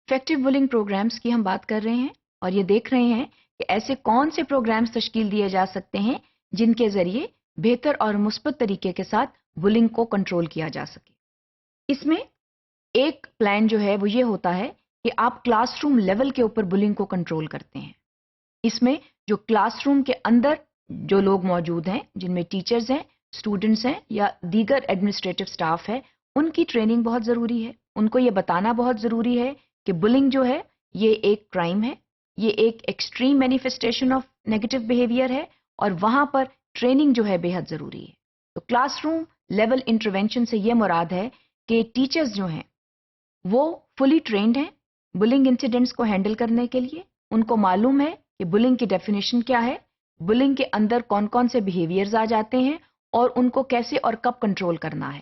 Effective billing programmes کی ہم بات کر رہے ہیں اور یہ دیکھ رہے ہیں کہ ایسے کون سے پروگرامز تشکیل دیے جا سکتے ہیں جن کے ذریعے بہتر اور مثبت طریقے کے ساتھ بلنگ کو کنٹرول کیا جا سکے. اس میں ایک پلان جو ہے وہ یہ ہوتا ہے کہ آپ کلاس روم لیول کے اوپر بلنگ کو کنٹرول کرتے ہیں. اس میں جو کلاس روم کے اندر جو لوگ موجود ہیں، جن میں ٹیچرز ہیں، اسٹوڈنٹس ہیں یا دیگر ایڈمنسٹریٹو سٹاف ہے، ان کی ٹریننگ بہت ضروری ہے. ان کو یہ بتانا بہت ضروری ہے کہ بلنگ جو ہے یہ ایک کرائم ہے، یہ ایک extreme manifestation of negative behaviour ہے اور وہاں پر ٹریننگ جو ہے بے حد ضروری ہے. تو کلاس روم لیول انٹروینشن سے یہ مراد ہے کہ ٹیچرز جو ہیں وہ فلی ٹرینڈ ہیں بلنگ انسیڈنٹس کو ہینڈل کرنے کے لیے. ان کو معلوم ہے کہ بلنگ کی ڈیفینیشن کیا ہے، بلنگ کے اندر کون کون سے بیہیویئرز آ جاتے ہیں اور ان کو کیسے اور کب کنٹرول کرنا ہے.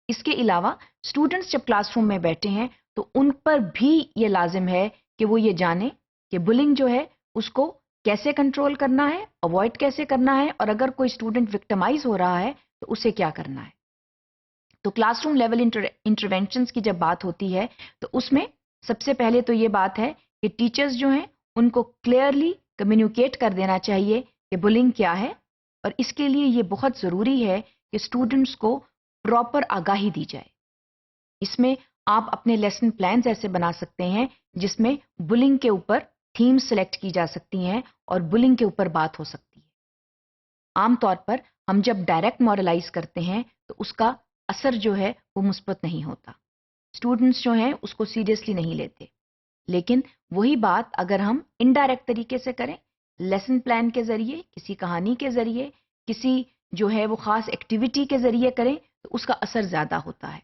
اس کے علاوہ اسٹوڈنٹس جب کلاس روم میں بیٹھے ہیں تو ان پر بھی یہ لازم ہے کہ وہ یہ جانیں کہ بلنگ جو ہے اس کو کیسے کنٹرول کرنا ہے، اوائڈ کیسے کرنا ہے، اور اگر کوئی اسٹوڈنٹ وکٹمائز ہو رہا ہے تو اسے کیا کرنا ہے. تو کلاس روم لیول انٹروینشنز کی جب بات ہوتی ہے تو اس میں سب سے پہلے تو یہ بات ہے کہ ٹیچرز جو ہیں ان کو کلیئرلی کمیونیکیٹ کر دینا چاہیے کہ بلنگ کیا ہے، اور اس کے لیے یہ بہت ضروری ہے کہ اسٹوڈنٹس کو پراپر آگاہی دی جائے. اس میں آپ اپنے لیسن پلانز ایسے بنا سکتے ہیں جس میں بلنگ کے اوپر تھیم سلیکٹ کی جا سکتی ہیں اور بلنگ کے اوپر بات ہو سکتی ہے. عام طور پر ہم جب ڈائریکٹ مورلائز کرتے ہیں تو اس کا اثر جو ہے وہ مثبت نہیں ہوتا، اسٹوڈنٹس جو ہیں اس کو سیریسلی نہیں لیتے. لیکن وہی بات اگر ہم انڈائریکٹ طریقے سے کریں، لیسن پلان کے ذریعے، کسی کہانی کے ذریعے، کسی جو ہے وہ خاص ایکٹیویٹی کے ذریعے کریں تو اس کا اثر زیادہ ہوتا ہے.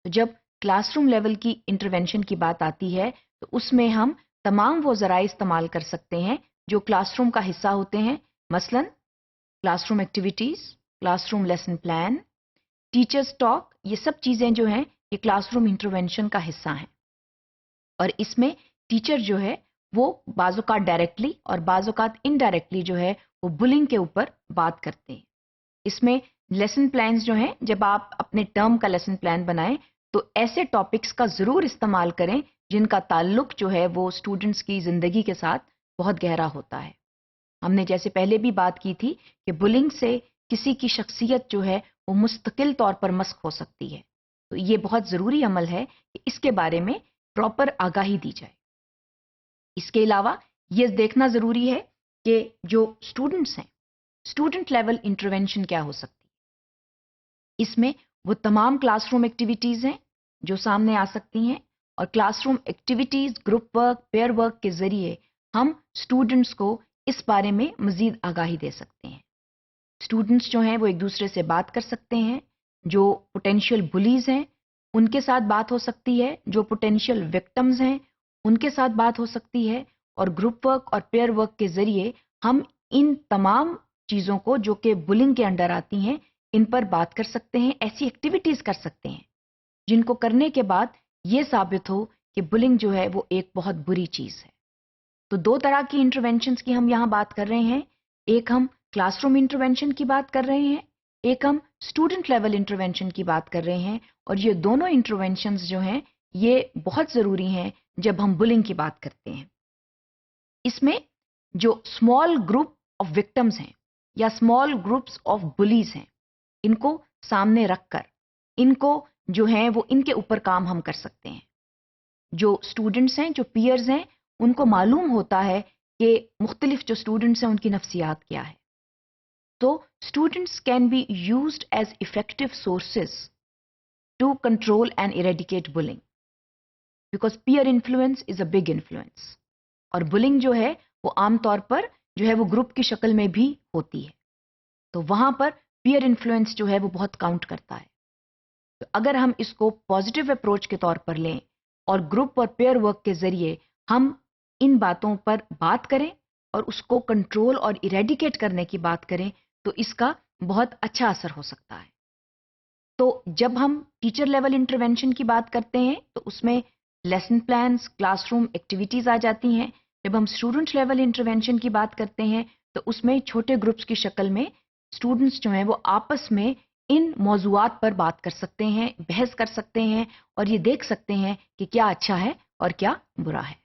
تو جب کلاس روم لیول کی انٹروینشن کی بات آتی ہے تو اس میں ہم تمام وہ ذرائع استعمال کر سکتے ہیں جو کلاس روم کا حصہ ہوتے ہیں، مثلا class room activities, class room lesson plan, teachers talk. یہ سب چیزیں جو ہیں یہ کلاس روم انٹروینشن کا حصہ ہیں. اور اس میں ٹیچر جو ہے وہ بعض اوقات ڈائریکٹلی اور بعض اوقات انڈائریکٹلی جو ہے وہ بلنگ کے اوپر بات کرتے ہیں. اس میں لیسن پلانز جو ہیں، جب آپ اپنے ٹرم کا لیسن پلان بنائیں تو ایسے ٹاپکس کا ضرور استعمال کریں جن کا تعلق جو ہے وہ اسٹوڈنٹس کی زندگی کے ساتھ بہت گہرا ہوتا ہے. ہم نے جیسے پہلے بھی بات کی تھی کہ بلنگ سے کسی کی شخصیت جو ہے وہ مستقل طور پر مسخ ہو سکتی ہے. تو یہ بہت ضروری عمل ہے کہ اس کے بارے میں پراپر آگاہی دی جائے. اس کے علاوہ یہ دیکھنا ضروری ہے کہ جو اسٹوڈنٹس ہیں، اسٹوڈنٹ لیول انٹروینشن کیا ہو سکتی ہے. اس میں وہ تمام کلاس روم ایکٹیویٹیز ہیں جو سامنے آ سکتی ہیں، اور کلاس روم activities, group work, pair work کے ذریعے ہم اسٹوڈنٹس کو اس بارے میں مزید آگاہی دے سکتے ہیں. اسٹوڈنٹس جو ہیں وہ ایک دوسرے سے بات کر سکتے ہیں، جو پوٹینشیل بلیز ہیں ان کے ساتھ بات ہو سکتی ہے، جو پوٹینشیل وکٹمز ہیں ان کے ساتھ بات ہو سکتی ہے، اور گروپ ورک اور پیئر ورک کے ذریعے ہم ان تمام چیزوں کو جو کہ بلنگ کے انڈر آتی ہیں ان پر بات کر سکتے ہیں. ایسی ایکٹیویٹیز کر سکتے ہیں جن کو کرنے کے بعد یہ ثابت ہو کہ بلنگ جو ہے وہ ایک بہت بری چیز ہے. تو دو طرح کی انٹروینشنز کی ہم یہاں بات کر رہے ہیں. ایک ہم کلاس روم انٹروینشن کی بات کر رہے ہیں، ایک ہم اسٹوڈنٹ لیول انٹروینشن کی بات کر رہے ہیں، اور یہ دونوں انٹروینشنز جو ہیں یہ بہت ضروری ہیں جب ہم بلنگ کی بات کرتے ہیں. اس میں جو اسمال گروپ آف وکٹمز ہیں یا اسمال گروپس آف بلیز ہیں ان کو سامنے رکھ کر ان کو جو ہیں وہ ان کے اوپر کام ہم کر سکتے ہیں. جو اسٹوڈنٹس ہیں، جو پیئرز ہیں، ان کو معلوم ہوتا ہے کہ مختلف جو اسٹوڈنٹس ہیں ان کی نفسیات کیا ہے. تو students can be used as effective sources to control and eradicate bullying, because peer influence is a big influence. اور بلنگ جو ہے وہ عام طور پر جو ہے وہ گروپ کی شکل میں بھی ہوتی ہے. تو وہاں پر پیئر انفلوئنس جو ہے وہ بہت کاؤنٹ کرتا ہے. تو اگر ہم اس کو پازیٹیو اپروچ کے طور پر لیں اور گروپ اور پیئر ورک کے ذریعے ہم ان باتوں پر بات کریں اور اس کو کنٹرول اور ایریڈیکیٹ کرنے کی بات کریں تو اس کا بہت اچھا اثر ہو سکتا ہے. تو جب ہم ٹیچر لیول انٹروینشن کی بات کرتے ہیں تو اس میں lesson plans, class room activities آ جاتی ہیں. جب ہم اسٹوڈنٹ لیول انٹروینشن کی بات کرتے ہیں تو اس میں چھوٹے گروپس کی شکل میں اسٹوڈنٹس جو ہیں وہ آپس میں ان موضوعات پر بات کر سکتے ہیں، بحث کر سکتے ہیں اور یہ دیکھ سکتے ہیں کہ کیا اچھا ہے اور کیا برا ہے۔